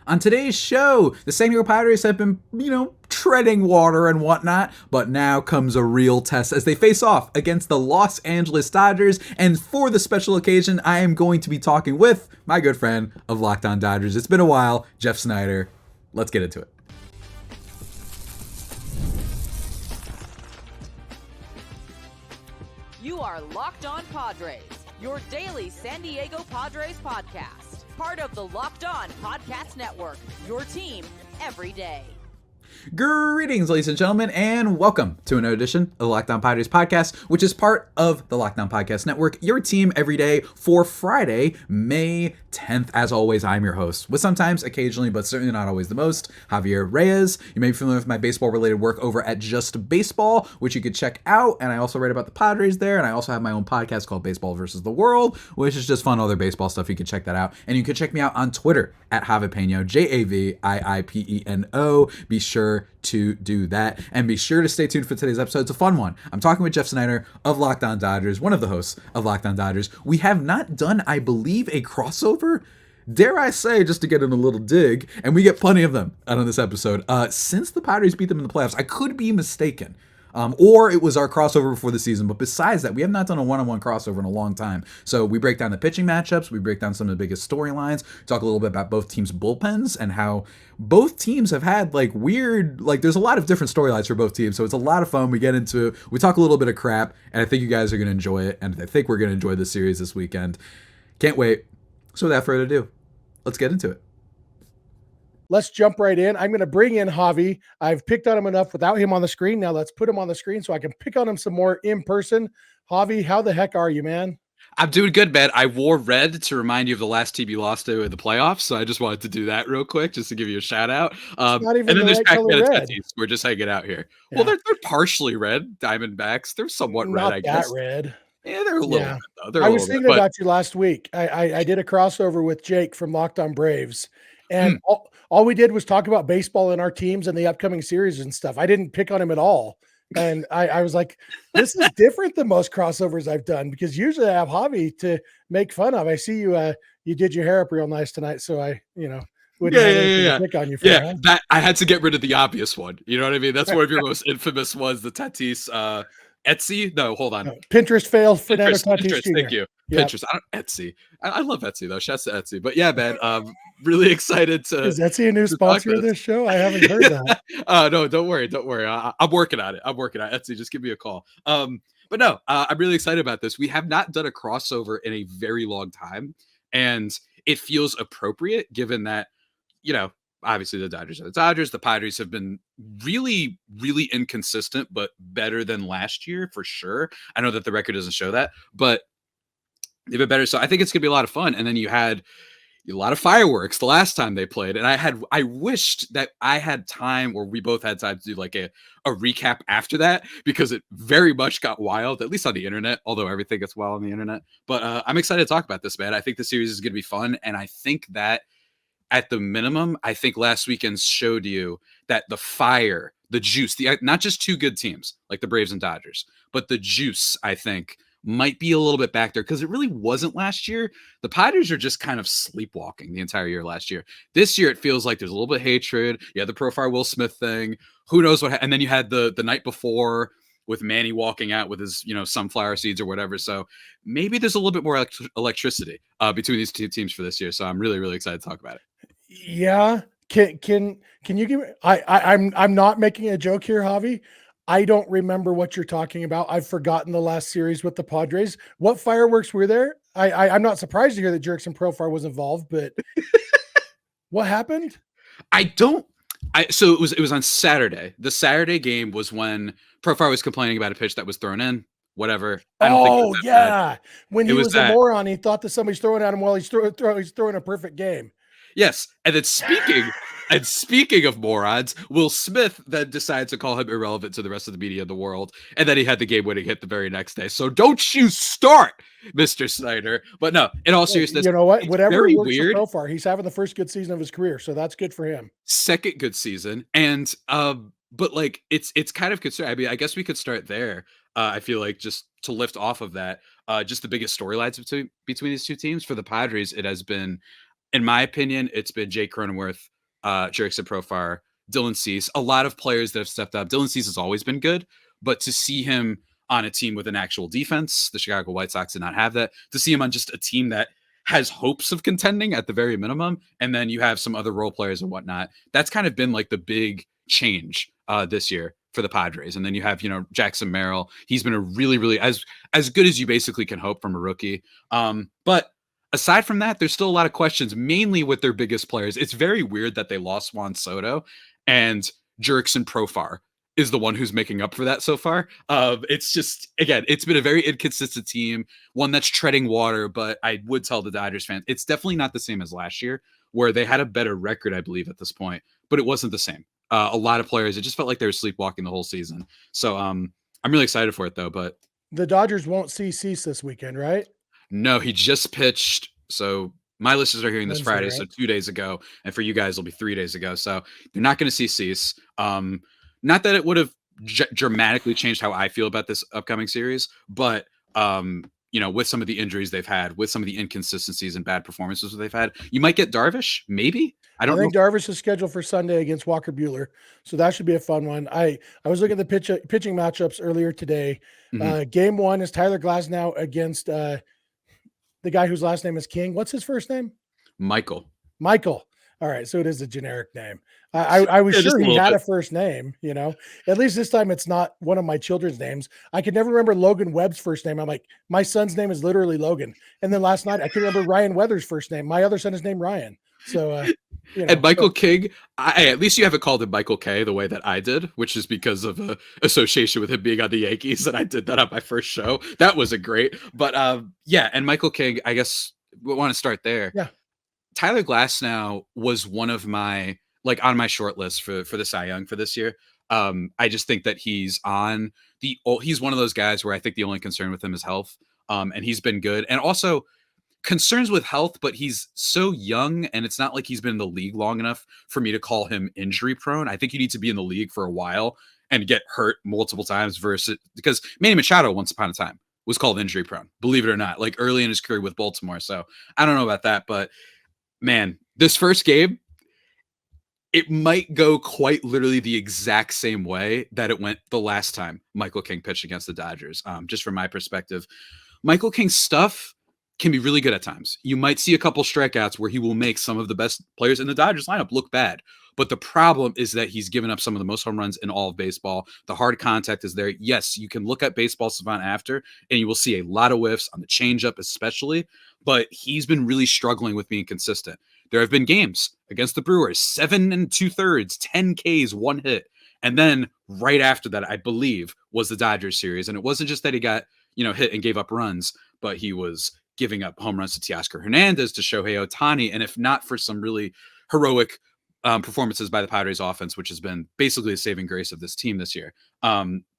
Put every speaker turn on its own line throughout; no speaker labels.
On today's show, the San Diego Padres have been, treading water and whatnot, but now comes a real test as they face off against the Los Angeles Dodgers. And for the special occasion, I am going to be talking with my good friend of Locked On Dodgers. It's been a while, Jeff Snider. Let's get into it.
You are Locked On Padres, your daily San Diego Padres podcast. Part of the Locked On Podcast Network, your team every day.
Greetings, ladies and gentlemen, and welcome to another edition of the Locked On Padres podcast, which is part of the Locked On Podcast Network, your team every day for Friday, May 10th. As always, I'm your host, with sometimes, occasionally, but certainly not always the most, Javier Reyes. You may be familiar with my baseball-related work over at Just Baseball, which you could check out, and I also write about the Padres there, and I also have my own podcast called Baseball versus the World, which is just fun other baseball stuff. You can check that out, and you can check me out on Twitter at Javipeno, Javiipeno. Be sure to do that, and be sure to stay tuned for today's episode. It's a fun one. I'm talking with Jeff Snider of Locked On Dodgers, one of the hosts of Locked On Dodgers. We have not done, I believe, a crossover, dare I say, just to get in a little dig, and we get plenty of them out on this episode. Since the Padres beat them in the playoffs, I could be mistaken. Or it was our crossover before the season. But besides that, we have not done a one-on-one crossover in a long time. So we break down the pitching matchups. We break down some of the biggest storylines. Talk a little bit about both teams' bullpens and how both teams have had there's a lot of different storylines for both teams. So it's a lot of fun. We talk a little bit of crap, and I think you guys are going to enjoy it. And I think we're going to enjoy this series this weekend. Can't wait. So without further ado, let's get into it.
Let's jump right in. I'm going to bring in Javi. I've picked on him enough without him on the screen. Now let's put him on the screen so I can pick on him some more in person. Javi, how the heck are you, man?
I'm doing good, man. I wore red to remind you of the last team you lost to in the playoffs, so I just wanted to do that real quick, just to give you a shout out.
Not even
and then
the
there's
right color red.
We're just hanging out here.
Yeah.
Well, they're partially red. Diamondbacks, they're somewhat
Not
red, I guess.
That red.
Yeah, they're a little red, though.
I was thinking about you last week. I did a crossover with Jake from Locked On Braves, and all we did was talk about baseball and our teams and the upcoming series and stuff. I didn't pick on him at all. And I was like, this is different than most crossovers I've done, because usually I have Javi to make fun of. I see you you did your hair up real nice tonight, so I wouldn't have anything to pick on you for that.
That I had to get rid of the obvious one. You know what I mean? That's one of your most infamous ones, the Tatis Etsy. No, hold on.
Pinterest failed. Fernando Tatis
Pinterest,
Jr.
thank you.
Yep.
Pinterest. Etsy. I love Etsy though. Shouts to Etsy. But yeah, man, really excited to.
Is Etsy a new sponsor of this show? I haven't heard that.
No, don't worry. I'm working on it. Etsy. Just give me a call. But no, I'm really excited about this. We have not done a crossover in a very long time, and it feels appropriate given that, obviously the Dodgers are the Dodgers. The Padres have been really, really inconsistent, but better than last year for sure. I know that the record doesn't show that, but they've been better. So I think it's going to be a lot of fun. And then you had a lot of fireworks the last time they played. And I wished that I had time, or we both had time to do like a recap after that, because it very much got wild, at least on the internet, although everything gets wild on the internet. But I'm excited to talk about this, man. I think the series is going to be fun. And I think that at the minimum, I think last weekend showed you that the fire, the juice, not just two good teams like the Braves and Dodgers, but the juice, I think, might be a little bit back there, because it really wasn't last year. The Padres are just kind of sleepwalking the entire year last year. This year, it feels like there's a little bit of hatred. You had the Profar Will Smith thing. Who knows what? And then you had the night before with Manny walking out with his, sunflower seeds or whatever. So maybe there's a little bit more electricity between these two teams for this year. So I'm really, really excited to talk about it.
Yeah. Can you give me, I'm not making a joke here, Javi. I don't remember what you're talking about. I've forgotten the last series with the Padres. What fireworks were there? I'm not surprised to hear that Jurickson Profar was involved, but what happened?
So it was on Saturday. The Saturday game was when Profar was complaining about a pitch that was thrown in. Whatever. I don't think it was that bad.
When he was a moron, he thought that somebody's throwing at him while he's throwing a perfect game.
Yes, and then speaking of morons, Will Smith then decided to call him irrelevant to the rest of the media in the world, and then he had the game-winning hit the very next day. So don't you start, Mr. Snider. But no, in all seriousness,
you know what? Whatever works
weird.
For Profar, he's having the first good season of his career, so that's good for him.
Second good season, and but like it's kind of concerning. I mean, I guess we could start there. I feel like, just to lift off of that, just the biggest storylines between these two teams. For the Padres, it has been in my opinion, it's been Jake Cronenworth, Jurickson, Profar, Dylan Cease, a lot of players that have stepped up. Dylan Cease has always been good, but to see him on a team with an actual defense, the Chicago White Sox did not have that. To see him on just a team that has hopes of contending at the very minimum, and then you have some other role players and whatnot. That's kind of been like the big change this year for the Padres. And then you have, Jackson Merrill. He's been a really, really as good as you basically can hope from a rookie. But aside from that, there's still a lot of questions, mainly with their biggest players. It's very weird that they lost Juan Soto, and Jurickson Profar is the one who's making up for that so far. It's just, again, it's been a very inconsistent team, one that's treading water, but I would tell the Dodgers fans, it's definitely not the same as last year, where they had a better record, I believe, at this point, but it wasn't the same. A lot of players, it just felt like they were sleepwalking the whole season. So I'm really excited for it, though. But
the Dodgers won't see Cease this weekend, right?
No, he just pitched. So my listeners are hearing this
Wednesday,
Friday,
right?
so 2 days ago. And for you guys, it'll be 3 days ago. So you're not going to see Cease. Not that it would have dramatically changed how I feel about this upcoming series, but with some of the injuries they've had, with some of the inconsistencies and bad performances that they've had, you might get Darvish, maybe. I think
Darvish is scheduled for Sunday against Walker Buehler, so that should be a fun one. I was looking at the pitching matchups earlier today.
Mhm.
Game one is Tyler Glasnow against the guy whose last name is King. What's his first name?
Michael.
All right, so it is a generic name. I was sure he had a first name, At least this time it's not one of my children's names. I could never remember Logan Webb's first name. I'm like, my son's name is literally Logan. And then last night I could remember Ryan Weathers' first name. My other son is named Ryan. So,
and Michael King, at least you haven't called him Michael K the way that I did, which is because of association with him being on the Yankees. And I did that on my first show. That wasn't great. But and Michael King, I guess we want to start there.
Yeah.
Tyler Glasnow was one of my, on my short list for the Cy Young for this year. I just think that he's one of those guys where I think the only concern with him is health. And he's been good. And also concerns with health, but he's so young and it's not like he's been in the league long enough for me to call him injury prone. I think you need to be in the league for a while and get hurt multiple times because Manny Machado once upon a time was called injury prone, believe it or not, early in his career with Baltimore. So I don't know about that, but man, this first game, it might go quite literally the exact same way that it went the last time Michael King pitched against the Dodgers. Just from my perspective, Michael King's stuff can be really good at times. You might see a couple strikeouts where he will make some of the best players in the Dodgers lineup look bad. But the problem is that he's given up some of the most home runs in all of baseball. The hard contact is there. Yes, you can look at Baseball Savant after, and you will see a lot of whiffs on the changeup especially, but he's been really struggling with being consistent. There have been games against the Brewers, 7 2/3, 10 Ks, 1 hit. And then right after that, I believe, was the Dodgers series. And it wasn't just that he got, hit and gave up runs, but he was giving up home runs to Teoscar Hernandez, to Shohei Ohtani. And if not for some really heroic performances by the Padres offense, which has been basically the saving grace of this team this year,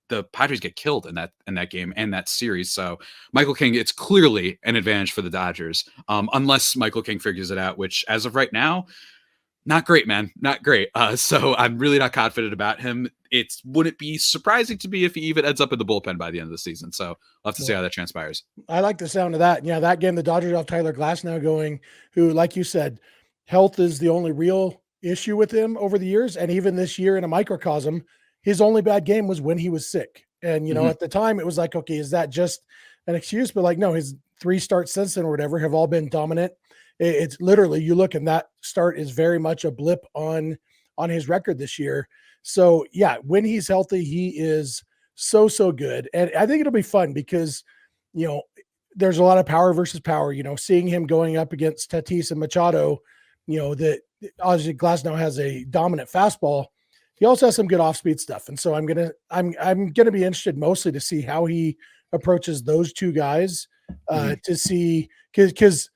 the Padres get killed in that game and that series. So Michael King, it's clearly an advantage for the Dodgers, unless Michael King figures it out, which as of right now, not great, man. Not great. So I'm really not confident about him. Wouldn't be surprising to me if he even ends up in the bullpen by the end of the season. So we'll have to see how that transpires.
I like the sound of that. Yeah, that game, the Dodgers have Tyler Glasnow going, who, like you said, health is the only real issue with him over the years. And even this year in a microcosm, his only bad game was when he was sick. And, at the time it was like, okay, is that just an excuse? But no, his 3 starts since then or whatever have all been dominant. It's literally, you look and that start is very much a blip on his record this year. So yeah, when he's healthy, he is so good. And I think it'll be fun because, there's a lot of power versus power, seeing him going up against Tatis and Machado, that obviously Glasnow has a dominant fastball. He also has some good off-speed stuff. And so I'm going to be interested mostly to see how he approaches those two guys, to see, because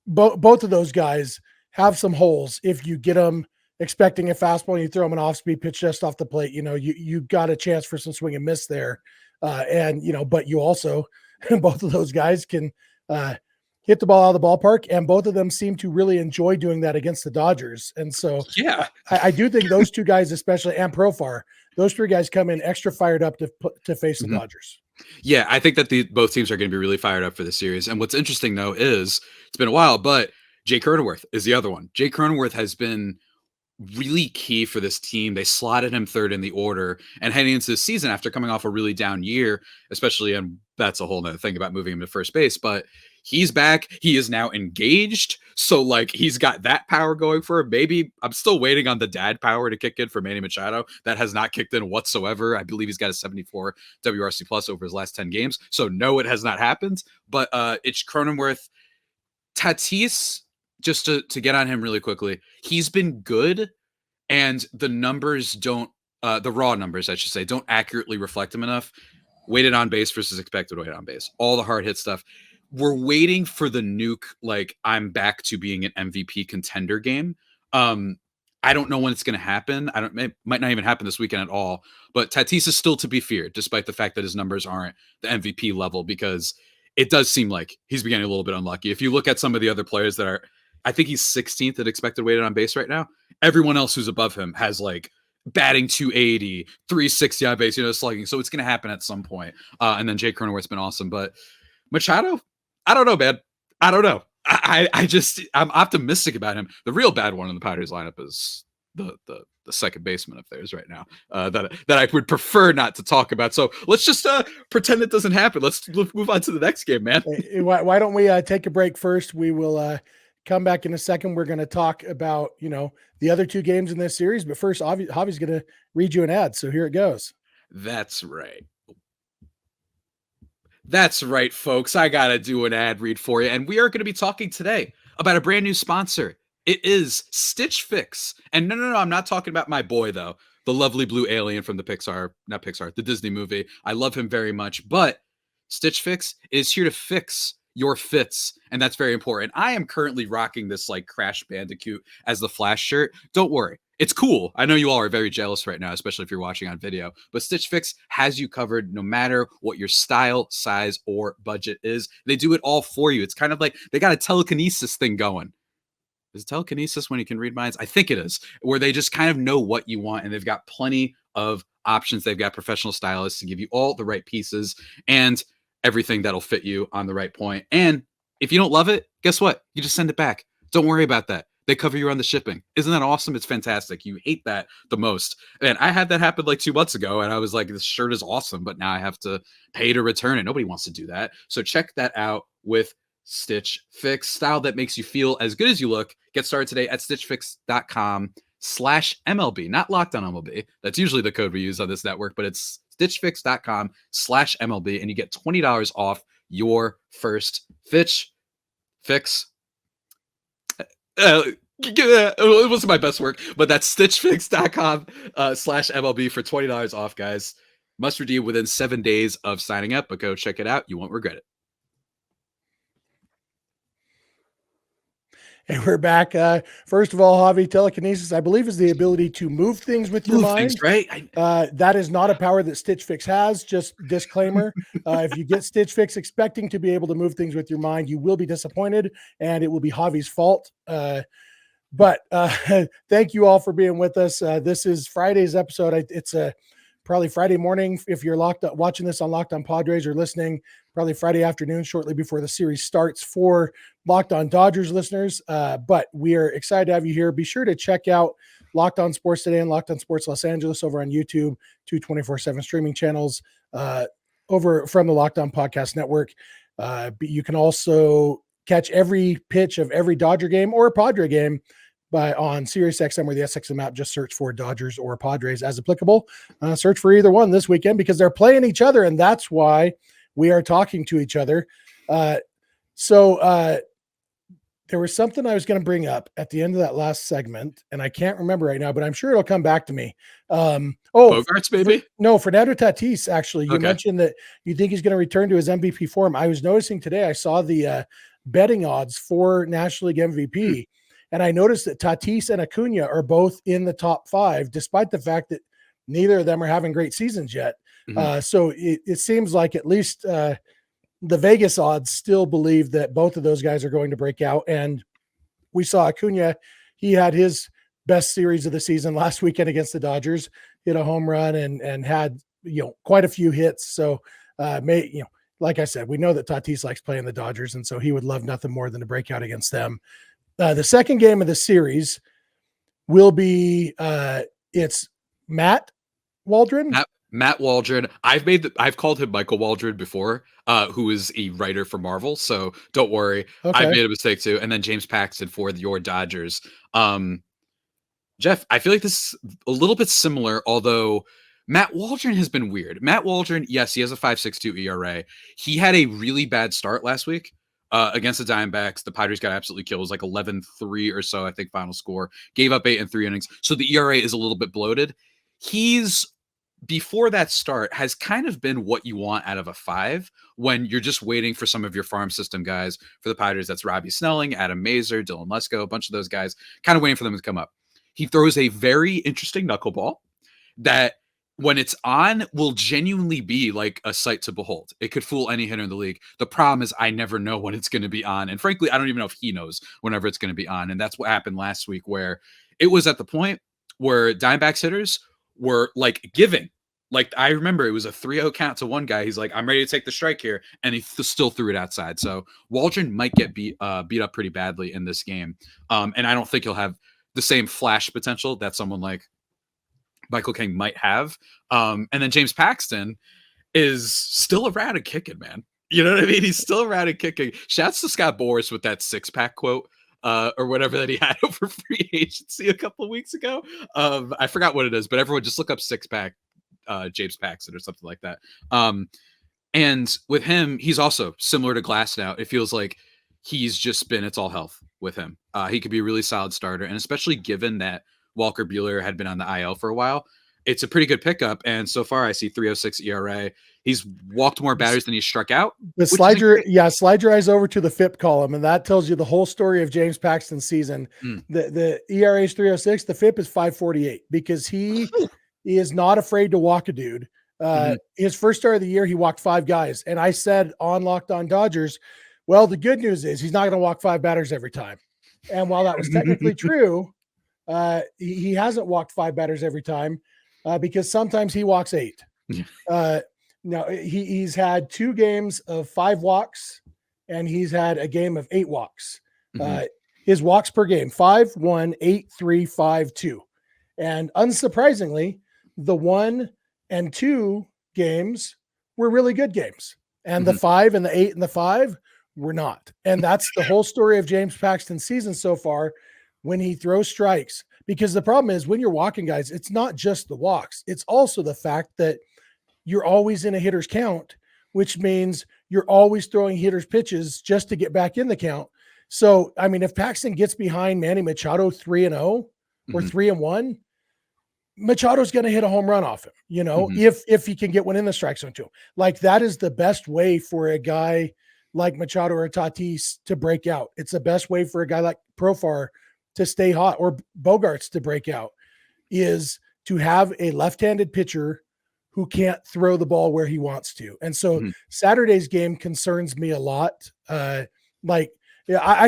both of those guys have some holes. If you get them expecting a fastball and you throw them an off-speed pitch just off the plate, you got a chance for some swing and miss there. But you also, both of those guys can hit the ball out of the ballpark, and both of them seem to really enjoy doing that against the Dodgers. And so
yeah,
I do think those two guys, especially, and Profar, those 3 guys come in extra fired up to face the Dodgers.
Yeah, I think that both teams are going to be really fired up for the series. And what's interesting, though, is it's been a while, but Jake Cronenworth is the other one. Jake Cronenworth has been really key for this team. They slotted him third in the order, and heading into the season after coming off a really down year, especially, and that's a whole nother thing about moving him to first base, but he's back. He is now engaged. So like he's got that power going for him. Maybe I'm still waiting on the dad power to kick in for Manny Machado. That has not kicked in whatsoever. I believe he's got a 74 WRC plus over his last 10 games. So no, it has not happened, but it's Cronenworth. Tatis, just to get on him really quickly, he's been good, and the numbers don't, the raw numbers, I should say, don't accurately reflect him enough. Weighted on base versus expected weighted on base, all the hard hit stuff. We're waiting for the nuke, like I'm back to being an MVP contender game. I don't know when it's going to happen. It might not even happen this weekend at all, but Tatis is still to be feared, despite the fact that his numbers aren't the MVP level, because it does seem like he's beginning a little bit unlucky. If you look at some of the other players that are, I think he's 16th at expected weighted on base right now. Everyone else who's above him has like batting 280, 360 on base, slugging. So it's going to happen at some point. And then Jake Cronenworth's been awesome, but Machado, I don't know, man. I don't know. I'm optimistic about him. The real bad one in the Padres lineup is the second baseman of theirs right now, that I would prefer not to talk about. So let's just pretend it doesn't happen. Let's move on to the next game, man.
Why don't we take a break first? We will come back in a second. We're going to talk about, the other two games in this series. But first, Javi's going to read you an ad. So here it goes.
That's right. That's right, folks. I got to do an ad read for you. And we are going to be talking today about a brand new sponsor. It is Stitch Fix. And no, I'm not talking about my boy, though. The lovely blue alien from the the Disney movie. I love him very much. But Stitch Fix is here to fix your fits. And that's very important. I am currently rocking this like Crash Bandicoot as the Flash shirt. Don't worry. It's cool. I know you all are very jealous right now, especially if you're watching on video, but Stitch Fix has you covered no matter what your style, size, or budget is. They do it all for you. It's kind of like they got a telekinesis thing going. Is it telekinesis when you can read minds? I think it is, where they just kind of know what you want, and they've got plenty of options. They've got professional stylists to give you all the right pieces and everything that'll fit you on the right point. And if you don't love it, guess what? You just send it back. Don't worry about that. They cover you on the shipping. Isn't that awesome? It's fantastic. You hate that the most. And I had that happen like 2 months ago, and I was like, this shirt is awesome, but now I have to pay to return it. Nobody wants to do that. So check that out with Stitch Fix. Style that makes you feel as good as you look. Get started today at stitchfix.com/MLB. Not Locked On MLB. That's usually the code we use on this network, but it's stitchfix.com/MLB, and you get $20 off your first fix. It wasn't my best work, but that's stitchfix.com/MLB for $20 off, guys. Must redeem within 7 days of signing up, but go check it out. You won't regret it.
And we're back. First of all, Javi, telekinesis, I believe, is the ability to move things with your mind.
Things, right?
That is not a power that Stitch Fix has. Just disclaimer. If you get Stitch Fix expecting to be able to move things with your mind, you will be disappointed, and it will be Javi's fault. But thank you all for being with us. This is Friday's episode. It's probably Friday morning if you're watching this on Locked On Padres, or listening probably Friday afternoon shortly before the series starts for Locked On Dodgers listeners. But we are excited to have you here. Be sure to check out Locked On Sports Today and Locked On Sports Los Angeles over on YouTube, 24/7 streaming channels over from the Locked On Podcast Network. You can also catch every pitch of every Dodger game or Padre game on SiriusXM or the SXM app. Just search for Dodgers or Padres as applicable. Search for either one this weekend because they're playing each other, and that's why we are talking to each other. So there was something I was going to bring up at the end of that last segment, and I can't remember right now, but I'm sure it'll come back to me.
Bogarts, maybe?
No, Fernando Tatis, actually. You
Okay.
mentioned that you think he's going to return to his MVP form. I was noticing today, I saw the betting odds for National League MVP, and I noticed that Tatis and Acuna are both in the top 5, despite the fact that neither of them are having great seasons yet. So it seems like at least the Vegas odds still believe that both of those guys are going to break out. And we saw Acuna, he had his best series of the season last weekend against the Dodgers, hit a home run and had, quite a few hits. So like I said, we know that Tatis likes playing the Dodgers, and so he would love nothing more than to break out against them. The second game of the series will be it's Matt Waldron.
Matt Waldron. I've called him Michael Waldron before, who is a writer for Marvel. So don't worry,
Okay.
I made a mistake too. And then James Paxton for your Dodgers. Jeff, I feel like this is a little bit similar, although Matt Waldron has been weird. Matt Waldron, yes, he has a 5.62 ERA. He had a really bad start last week against the Diamondbacks. The Padres got absolutely killed. It was like 11-3 or so, I think, final score. Gave up 8 in 3 innings. So the ERA is a little bit bloated. He's, before that start, has kind of been what you want out of a 5 when you're just waiting for some of your farm system guys. For the Padres, that's Robbie Snelling, Adam Mazer, Dylan Lesko, a bunch of those guys, kind of waiting for them to come up. He throws a very interesting knuckleball that, when it's on, will genuinely be like a sight to behold. It could fool any hitter in the league. The problem is I never know when it's going to be on. And frankly, I don't even know if he knows whenever it's going to be on. And that's what happened last week, where it was at the point where Diamondbacks hitters were like giving. Like, I remember it was a 3-0 count to one guy. He's like, I'm ready to take the strike here. And he still threw it outside. So Waldron might get beat up pretty badly in this game. And I don't think he'll have the same flash potential that someone like Michael King might have. And then James Paxton is still around and kicking, man. You know what I mean? He's still around and kicking. Shouts to Scott Boras with that 6-pack quote or whatever that he had over free agency a couple of weeks ago. I forgot what it is, but everyone just look up 6-pack James Paxton or something like that. And with him, he's also similar to Glasnow. It feels like he's just been, it's all health with him. He could be a really solid starter. And especially given that Walker Buehler had been on the IL for a while, it's a pretty good pickup. And so far I see 3.06 ERA. He's walked more batters than he struck out.
But slide your eyes over to the FIP column, and that tells you the whole story of James Paxton's season. The ERA is 3.06. The FIP is 5.48 because he is not afraid to walk a dude. His first start of the year, he walked 5 guys. And I said on Locked On Dodgers, well, the good news is he's not going to walk 5 batters every time. And while that was technically true, he hasn't walked 5 batters every time because sometimes he walks 8. Now he's had 2 games of 5 walks and he's had a game of 8 walks. His walks per game, 5, 1, 8, 3, 5, 2. And unsurprisingly, the 1 and 2 games were really good games. And the 5 and the 8 and the 5 were not. And that's the whole story of James Paxton's season so far when he throws strikes. Because the problem is when you're walking guys, it's not just the walks. It's also the fact that you're always in a hitter's count, which means you're always throwing hitters pitches just to get back in the count. So, I mean, if Paxton gets behind Manny Machado 3-0 or 3-1, Machado's going to hit a home run off him, you know, if he can get one in the strike zone too. Like, that is the best way for a guy like Machado or Tatis to break out. It's the best way for a guy like Profar to stay hot, or Bogarts to break out, is to have a left-handed pitcher who can't throw the ball where he wants to. And so Saturday's game concerns me a lot. I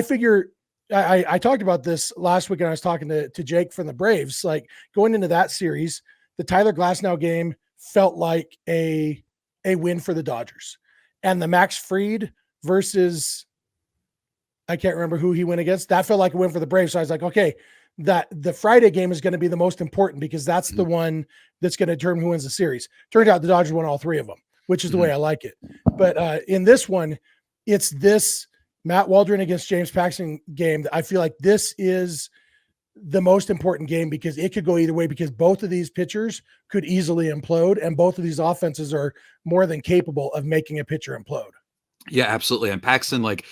figure I talked about this last week and I was talking to Jake from the Braves. Like, going into that series, the Tyler Glasnow game felt like a win for the Dodgers, and the Max Fried versus, I can't remember who he went against, that felt like a win for the Braves. So I was like, okay, that the Friday game is going to be the most important because that's the one that's going to determine who wins the series. Turned out the Dodgers won all 3 of them, which is the way I like it. But in this one, it's this Matt Waldron against James Paxton game that I feel like this is the most important game because it could go either way, because both of these pitchers could easily implode, and both of these offenses are more than capable of making a pitcher implode.
Yeah, absolutely. And Paxton, like,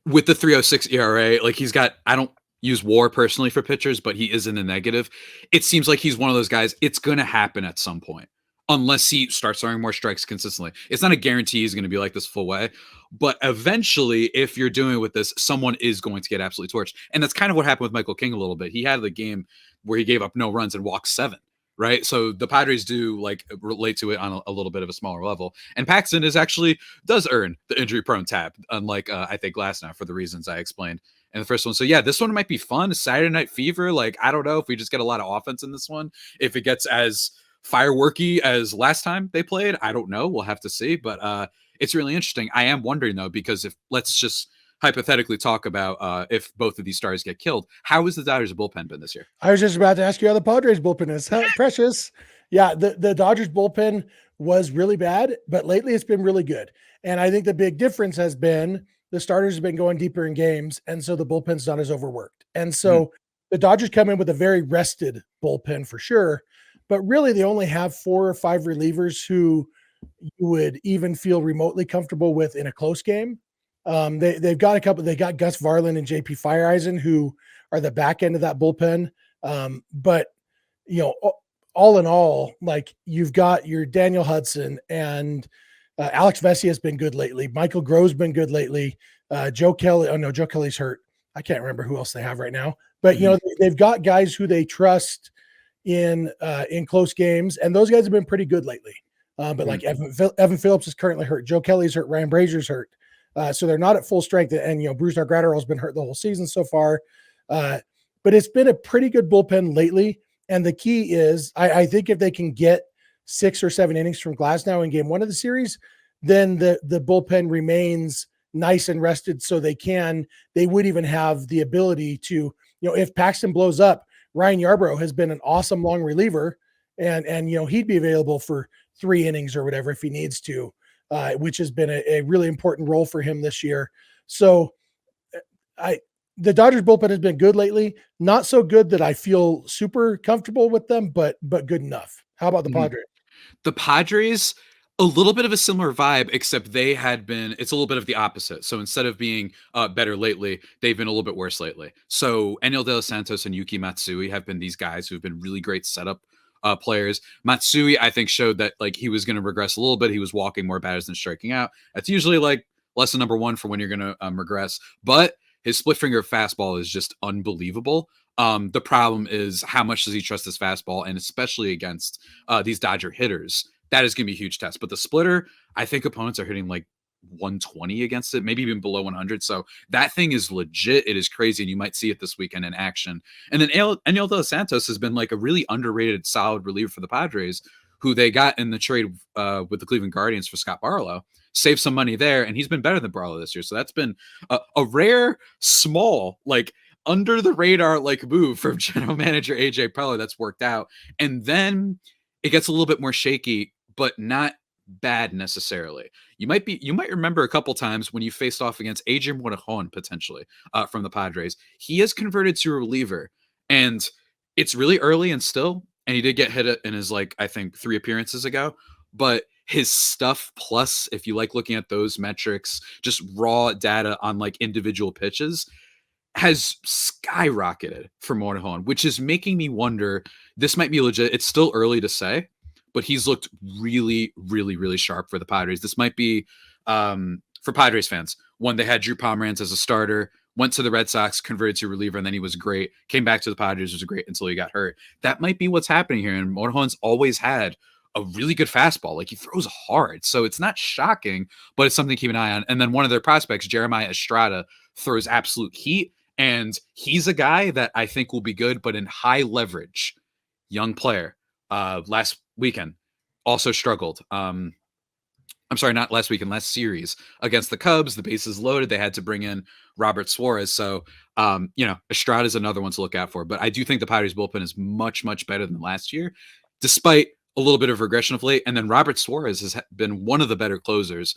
with the 3.06 ERA, like, he's got, I don't use WAR personally for pitchers, but he is in the negative. It seems like he's one of those guys, it's going to happen at some point, unless he starts throwing more strikes consistently. It's not a guarantee he's going to be like this full way, but eventually, if you're doing it with this, someone is going to get absolutely torched. And that's kind of what happened with Michael King a little bit. He had the game where he gave up no runs and walked 7. Right. So the Padres do like relate to it on a little bit of a smaller level. And Paxton does earn the injury prone tab, unlike I think Glasnow, for the reasons I explained in the first one. So yeah, this one might be fun. Saturday Night Fever. Like, I don't know if we just get a lot of offense in this one, if it gets as fireworky as last time they played. I don't know. We'll have to see. But it's really interesting. I am wondering though, because if, let's just hypothetically talk about if both of these stars get killed, how has the Dodgers bullpen been this year?
I was just about to ask you how the Padres bullpen is. Precious. Yeah, the Dodgers bullpen was really bad, but lately it's been really good. And I think the big difference has been the starters have been going deeper in games, and so the bullpen's not as overworked. And so the Dodgers come in with a very rested bullpen for sure, but really they only have 4 or 5 relievers who you would even feel remotely comfortable with in a close game. They've got a couple. They got Gus Varlin and JP Fireeisen, who are the back end of that bullpen. But all in all, like you've got your Daniel Hudson and Alex Vesia has been good lately. Michael Grove's been good lately. Joe Kelly. Oh no, Joe Kelly's hurt. I can't remember who else they have right now. But they've got guys who they trust in close games, and those guys have been pretty good lately. But like Evan Phillips is currently hurt. Joe Kelly's hurt. Ryan Brazier's hurt. So they're not at full strength. And, Bruce Gratterall has been hurt the whole season so far. But it's been a pretty good bullpen lately. And the key is, I think if they can get 6 or 7 innings from Glasnow in game 1 of the series, then the bullpen remains nice and rested. So they would even have the ability to, if Paxton blows up, Ryan Yarbrough has been an awesome long reliever. And he'd be available for 3 innings or whatever if he needs to. Which has been a really important role for him this year. So the Dodgers bullpen has been good lately. Not so good that I feel super comfortable with them, but good enough. How about the Padres?
The Padres, a little bit of a similar vibe, except it's a little bit of the opposite. So instead of being better lately, they've been a little bit worse lately. So Enel De Los Santos and Yuki Matsui have been these guys who've been really great setup players. Matsui, I think, showed that like he was going to regress a little bit. He was walking more batters than striking out. That's usually like lesson number 1 for when you're going to regress. But his split finger fastball is just unbelievable. The problem is how much does he trust his fastball, and especially against these Dodger hitters, that is going to be a huge test. But the splitter, I think opponents are hitting like 120 against it, maybe even below 100. So that thing is legit. It is crazy. And you might see it this weekend in action. And then Enel De Los Santos has been like a really underrated, solid reliever for the Padres, who they got in the trade with the Cleveland Guardians for Scott Barlow. Save some money there. And he's been better than Barlow this year. So that's been a rare, small, like under the radar, like move from general manager AJ Preller that's worked out. And then it gets a little bit more shaky, but not bad necessarily. You might remember a couple times when you faced off against Adrian Morejon potentially from the Padres. He has converted to a reliever, and it's really early and still, and he did get hit in his I think 3 appearances ago, but his stuff, plus if you like looking at those metrics, just raw data on like individual pitches, has skyrocketed for Morejon, which is making me wonder, this might be legit. It's still early to say, but he's looked really, really, really sharp for the Padres. This might be, for Padres fans, when they had Drew Pomeranz as a starter, went to the Red Sox, converted to reliever, and then he was great. Came back to the Padres, was great until he got hurt. That might be what's happening here. And Morejon's always had a really good fastball. Like, he throws hard. So it's not shocking, but it's something to keep an eye on. And then one of their prospects, Jeremiah Estrada, throws absolute heat. And he's a guy that I think will be good, but in high leverage. Young player. Last weekend also struggled. I'm sorry, not last weekend, last series against the Cubs. The bases loaded. They had to bring in Robert Suarez. So, Estrada is another one to look out for. But I do think the Padres bullpen is much, much better than last year, despite a little bit of regression of late. And then Robert Suarez has been one of the better closers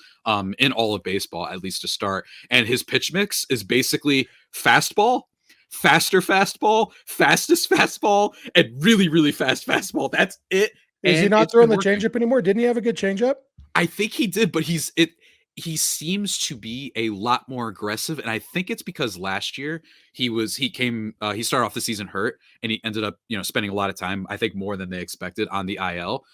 in all of baseball, at least to start. And his pitch mix is basically fastball, faster fastball, fastest fastball, and really, really fast fastball. That's it.
Is he not throwing the changeup anymore? Didn't he have a good changeup?
I think he did, but he seems to be a lot more aggressive. And I think it's because last year he started off the season hurt, and he ended up, spending a lot of time, I think more than they expected, on the IL.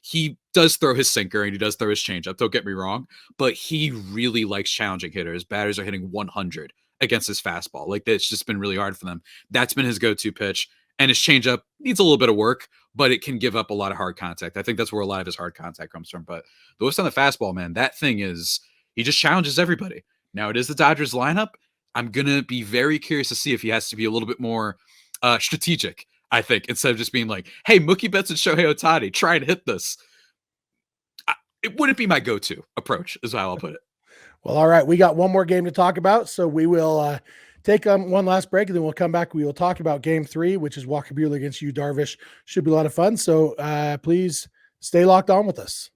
He does throw his sinker and he does throw his changeup. Don't get me wrong, but he really likes challenging hitters. Batters are hitting 100 against his fastball. Like, it's just been really hard for them. That's been his go-to pitch. And his changeup needs a little bit of work, but it can give up a lot of hard contact. I think that's where a lot of his hard contact comes from. But the whiffs on the fastball, man, that thing is, he just challenges everybody. Now, it is the Dodgers lineup. I'm going to be very curious to see if he has to be a little bit more strategic, I think, instead of just being like, hey, Mookie Betts and Shohei Ohtani, try and hit this. It wouldn't be my go-to approach, is how I'll put it.
Well, all right. We got one more game to talk about. So we will take one last break, and then we'll come back. We will talk about game 3, which is Walker Buehler against Yu Darvish. Should be a lot of fun. So please stay locked on with us.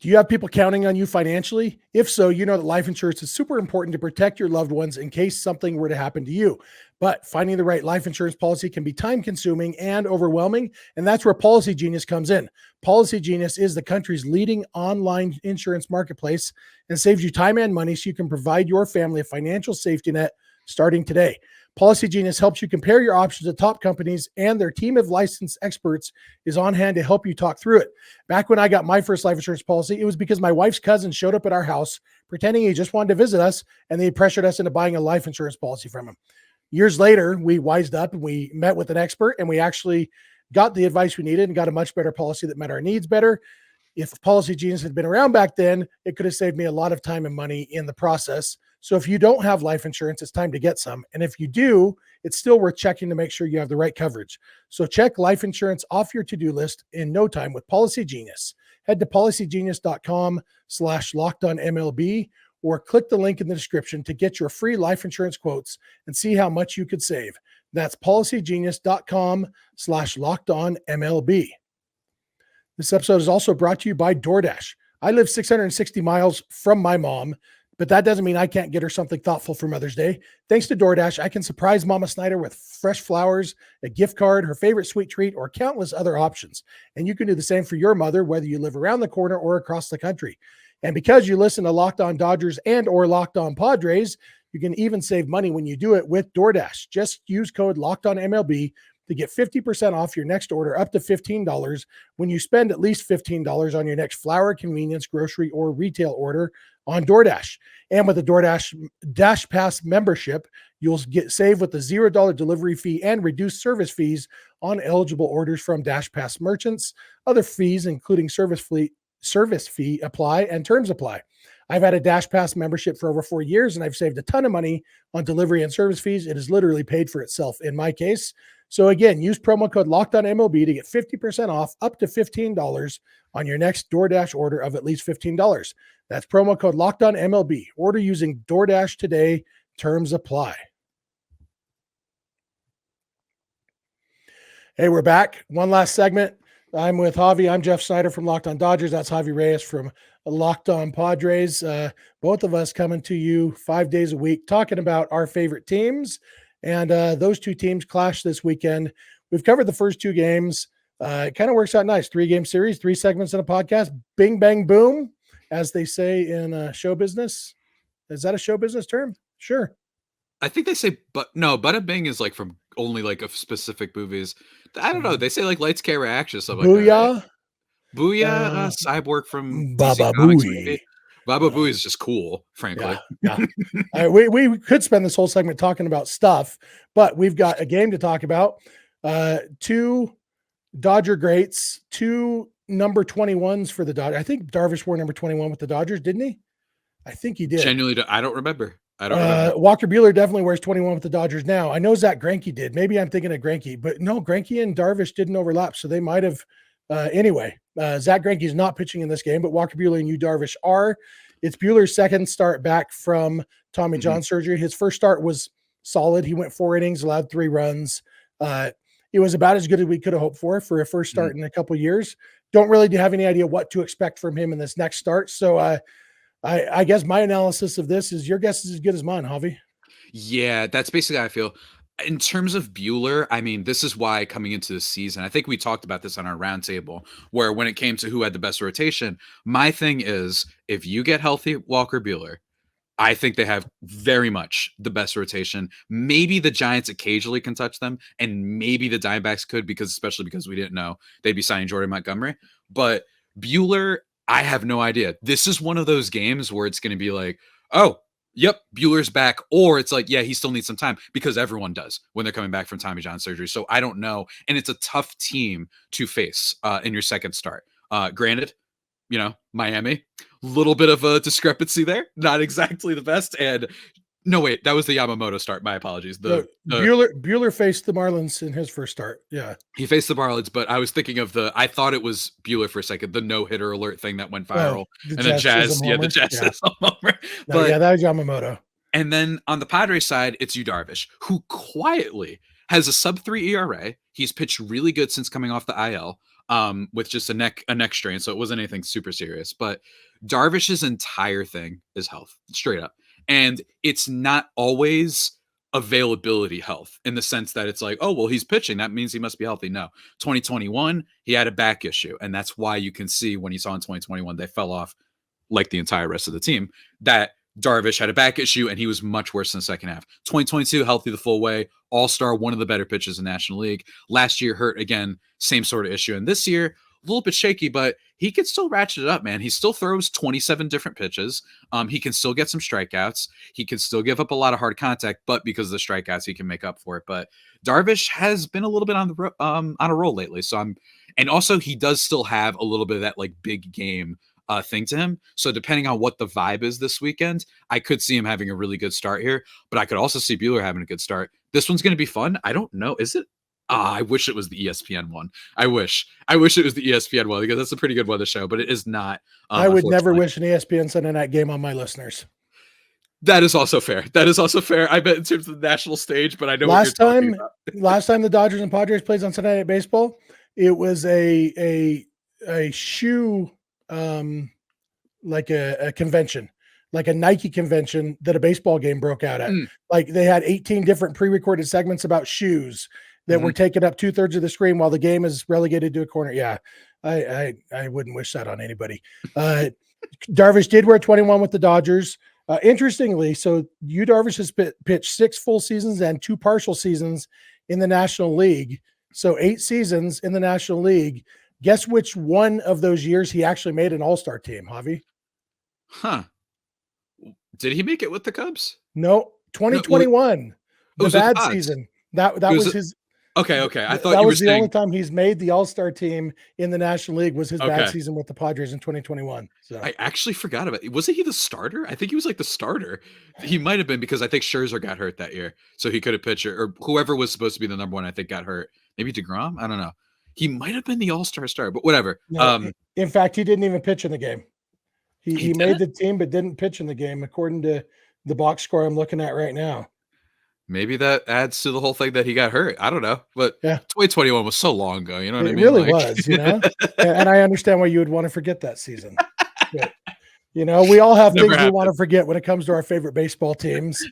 Do you have people counting on you financially? If so, you know that life insurance is super important to protect your loved ones in case something were to happen to you. But finding the right life insurance policy can be time-consuming and overwhelming, and that's where Policy Genius comes in. Policy Genius is the country's leading online insurance marketplace and saves you time and money so you can provide your family a financial safety net starting today. Policy Genius helps you compare your options to top companies, and their team of licensed experts is on hand to help you talk through it. Back when I got my first life insurance policy, it was because my wife's cousin showed up at our house pretending he just wanted to visit us, and they pressured us into buying a life insurance policy from him. Years later, we wised up and we met with an expert, and we actually got the advice we needed and got a much better policy that met our needs better. If Policy Genius had been around back then, it could have saved me a lot of time and money in the process. So if you don't have life insurance, it's time to get some. And if you do, it's still worth checking to make sure you have the right coverage. So check life insurance off your to-do list in no time with Policy Genius. Head to policygenius.com/lockedonmlb or click the link in the description to get your free life insurance quotes and see how much you could save. That's policygenius.com/lockedonmlb. This episode is also brought to you by DoorDash. I live 660 miles from my mom, but that doesn't mean I can't get her something thoughtful for Mother's Day. Thanks to DoorDash, I can surprise Mama Snider with fresh flowers, a gift card, her favorite sweet treat, or countless other options. And you can do the same for your mother, whether you live around the corner or across the country. And because you listen to Locked On Dodgers and or Locked On Padres, you can even save money when you do it with DoorDash. Just use code LOCKEDONMLB to get 50% off your next order up to $15 when you spend at least $15 on your next flower, convenience, grocery, or retail order on DoorDash. And with the DoorDash Dash Pass membership, you'll save with the $0 delivery fee and reduced service fees on eligible orders from Dash Pass merchants. Other fees, including service fee apply, and terms apply. I've had a Dash Pass membership for over 4 years, and I've saved a ton of money on delivery and service fees. It has literally paid for itself in my case. So again, use promo code LOCKEDONMLB to get 50% off up to $15 on your next DoorDash order of at least $15. That's promo code LOCKEDONMLB. Order using DoorDash today. Terms apply. Hey, we're back. One last segment. I'm with Javi. I'm Jeff Snider from Locked On Dodgers. That's Javi Reyes from Locked On Padres. Both of us coming to you 5 days a week, talking about our favorite teams. And those two teams clash this weekend. We've covered the first 2 games. It kind of works out nice. 3-game series, 3 segments in a podcast. Bing, bang, boom, as they say in show business. Is that a show business term? Sure.
I think they say, but no, bada bing is like from only like a specific movies. I don't know. They say like lights, camera, action, stuff like
Booyah.
that. Right? Booyah, Cyborg from
Baba
DC Comics,
Booey.
maybe. Baba Booey is just cool, frankly.
Yeah. We could spend this whole segment talking about stuff, but we've got a game to talk about. 2 Dodger greats, 2 number 21s for the Dodgers. I think Darvish wore number 21 with the Dodgers, didn't he? I think he did.
Genuinely, I don't remember.
Walker Buehler definitely wears 21 with the Dodgers now. I know Zach Greinke did. Maybe I'm thinking of Greinke, but no, Greinke and Darvish didn't overlap, so they might have. Anyway, Zach Greinke is not pitching in this game, but Walker Buehler and Yu Darvish are. It's Buehler's second start back from Tommy John surgery. His first start was solid. He went 4 innings, allowed 3 runs. It was about as good as we could have hoped for a first start in a couple of years. Don't really have any idea what to expect from him in this next start. So I guess my analysis of this is your guess is as good as mine, Javi.
Yeah, that's basically how I feel. In terms of Buehler, I mean, this is why coming into the season, I think we talked about this on our roundtable, where when it came to who had the best rotation, my thing is if you get healthy, Walker Buehler, I think they have very much the best rotation. Maybe the Giants occasionally can touch them, and maybe the Diamondbacks could, especially because we didn't know they'd be signing Jordan Montgomery. But Buehler, I have no idea. This is one of those games where it's going to be like, oh, yep, Buehler's back. Or it's like, yeah, he still needs some time, because everyone does when they're coming back from Tommy John surgery. So I don't know. And it's a tough team to face in your second start. Granted, Miami, little bit of a discrepancy there. Not exactly the best. And No, wait, that was the Yamamoto start. My apologies.
Buehler faced the Marlins in his first start. Yeah,
he faced the Marlins, but I was thinking of I thought it was Buehler for a second, the no-hitter alert thing that went viral.
the
And the Jazz,
homer.
the Jazz is a homer.
No, yeah, that was Yamamoto.
And then on the Padres side, it's Yu Darvish, who quietly has a sub-3 ERA. He's pitched really good since coming off the IL, with just a neck strain, so it wasn't anything super serious. But Darvish's entire thing is health, straight up. And it's not always availability health in the sense that it's like, oh, well, he's pitching. That means he must be healthy. No, 2021, he had a back issue. And that's why you can see when you saw in 2021, they fell off like the entire rest of the team, that Darvish had a back issue and he was much worse in the second half. 2022, healthy the full way, all-star, one of the better pitchers in National League. Last year hurt again, same sort of issue. And this year, a little bit shaky, but he can still ratchet it up, man. He still throws 27 different pitches. He can still get some strikeouts. He can still give up a lot of hard contact, but because of the strikeouts, he can make up for it. But Darvish has been a little bit on a roll lately. And also he does still have a little bit of that like big game thing to him. So depending on what the vibe is this weekend, I could see him having a really good start here, but I could also see Buehler having a good start. This one's going to be fun. I don't know. Is it? I wish it was the ESPN one. I wish it was the ESPN one because that's a pretty good one to show, but it is not.
I would never wish an ESPN Sunday night game on my listeners.
That is also fair. I bet in terms of the national stage, but I know
last time the Dodgers and Padres played on Sunday Night Baseball, it was a shoe, like a convention, like a Nike convention that a baseball game broke out at. Like they had 18 different pre-recorded segments about shoes that were taking up 2/3 of the screen while the game is relegated to a corner. Yeah, I wouldn't wish that on anybody. Darvish did wear 21 with the Dodgers. Interestingly, so Yu Darvish has pitched 6 full seasons and 2 partial seasons in the National League. So 8 seasons in the National League. Guess which one of those years he actually made an all-star team, Javi?
Huh. Did he make it with the Cubs?
No, 2021. The bad season. That was his.
Okay. I thought
that
you
was
were
the
saying
only time he's made the all-star team in the National League was his bad season with the Padres in 2021. So
I actually forgot about it. Wasn't he the starter? I think he was like the starter. He might have been because I think Scherzer got hurt that year. So he could have pitched or whoever was supposed to be the number one, I think got hurt. Maybe DeGrom? I don't know. He might have been the all-star starter, but whatever.
No, in fact, he didn't even pitch in the game. He made the team, but didn't pitch in the game, according to the box score I'm looking at right now.
Maybe that adds to the whole thing that he got hurt. I don't know, but 2021 was so long ago. You know what I mean?
It really was, you know, and I understand why you would want to forget that season. But, you know, we all have things we want to forget when it comes to our favorite baseball teams.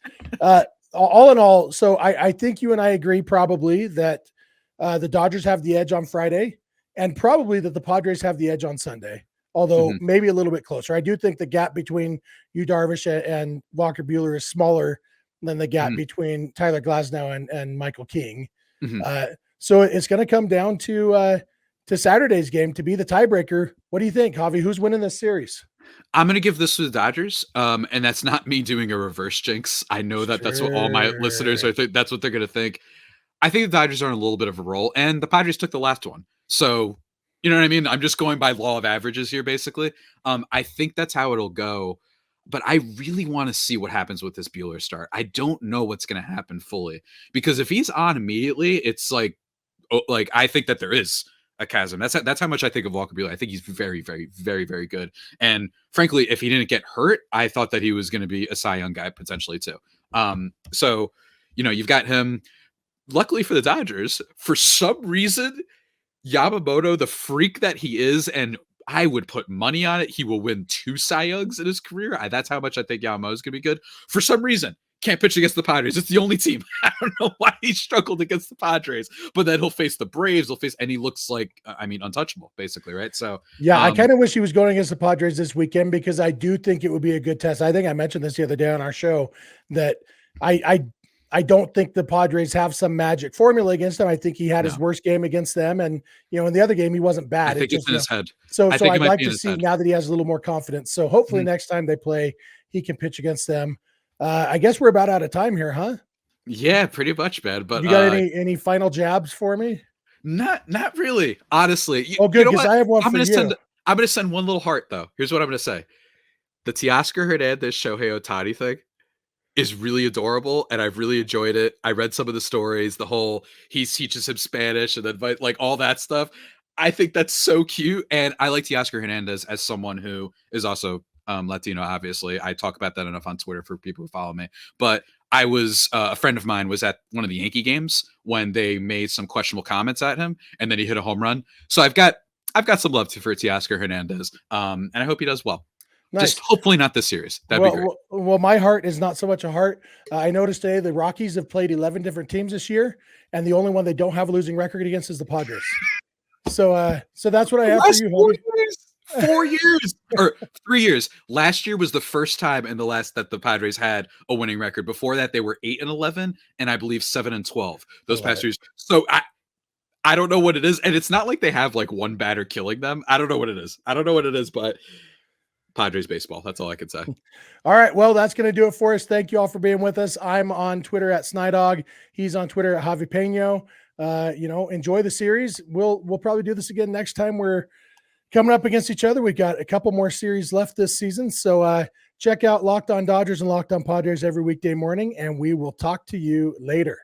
All in all, so I think you and I agree probably that the Dodgers have the edge on Friday and probably that the Padres have the edge on Sunday, although maybe a little bit closer. I do think the gap between Yu Darvish and Walker Buehler is smaller than the gap between Tyler Glasnow and Michael King. So it's going to come down to Saturday's game to be the tiebreaker. What do you think, Javi? Who's winning this series?
I'm going to give this to the Dodgers, and that's not me doing a reverse jinx. I know that that's what all my listeners are. That's what they're going to think. I think the Dodgers are on a little bit of a roll, and the Padres took the last one. So, you know what I mean? I'm just going by law of averages here, basically. I think that's how it'll go. But I really want to see what happens with this Buehler start. I don't know what's going to happen fully because if he's on immediately, it's like I think that there is a chasm. That's how much I think of Walker Buehler. I think he's very, very, very, very good. And frankly, if he didn't get hurt, I thought that he was going to be a Cy Young guy potentially too. So, you know, you've got him. Luckily for the Dodgers, for some reason, Yamamoto, the freak that he is, and I would put money on it, he will win 2 Cy Youngs in his career. That's how much I think Yamamoto is going to be good. For some reason, can't pitch against the Padres. It's the only team. I don't know why he struggled against the Padres, but then he'll face the Braves. And he looks like, untouchable, basically, right? So,
yeah, I kind of wish he was going against the Padres this weekend because I do think it would be a good test. I think I mentioned this the other day on our show that I don't think the Padres have some magic formula against them. I think he had his worst game against them. And, you know, in the other game, he wasn't bad.
I think it's in his head.
So I'd like to see now that he has a little more confidence. So hopefully next time they play, he can pitch against them. I guess we're about out of time here, huh?
Yeah, pretty much, man. But
you got any final jabs for me?
Not really, honestly.
Good, because I have one for you.
I'm going to send one little heart, though. Here's what I'm going to say. The Teoscar Hernandez Shohei Ohtani thing is really adorable, and I've really enjoyed it. I read some of the stories, the whole he teaches him Spanish and then like all that stuff. I think that's so cute, and I like Teoscar Hernandez as someone who is also Latino. Obviously, I talk about that enough on Twitter for people who follow me. But I was a friend of mine was at one of the Yankee games when they made some questionable comments at him, and then he hit a home run. So I've got some love for Teoscar Hernandez, and I hope he does well.
Nice.
Just hopefully not this series. That'd be great.
Well, my heart is not so much a heart. I noticed today the Rockies have played 11 different teams this year, and the only one they don't have a losing record against is the Padres. So that's what I have for you, homie.
4 years or 3 years. Last year was the first time in the last that the Padres had a winning record. Before that, they were 8-11, and I believe 7-12 those past years. So I don't know what it is, and it's not like they have like one batter killing them. I don't know what it is, but Padres baseball. That's all I can say.
All right. Well, that's going to do it for us. Thank you all for being with us. I'm on Twitter at Snydog. He's on Twitter at Javi Peño. Enjoy the series. We'll probably do this again next time. We're coming up against each other. We've got a couple more series left this season. So check out Locked On Dodgers and Locked On Padres every weekday morning, and we will talk to you later.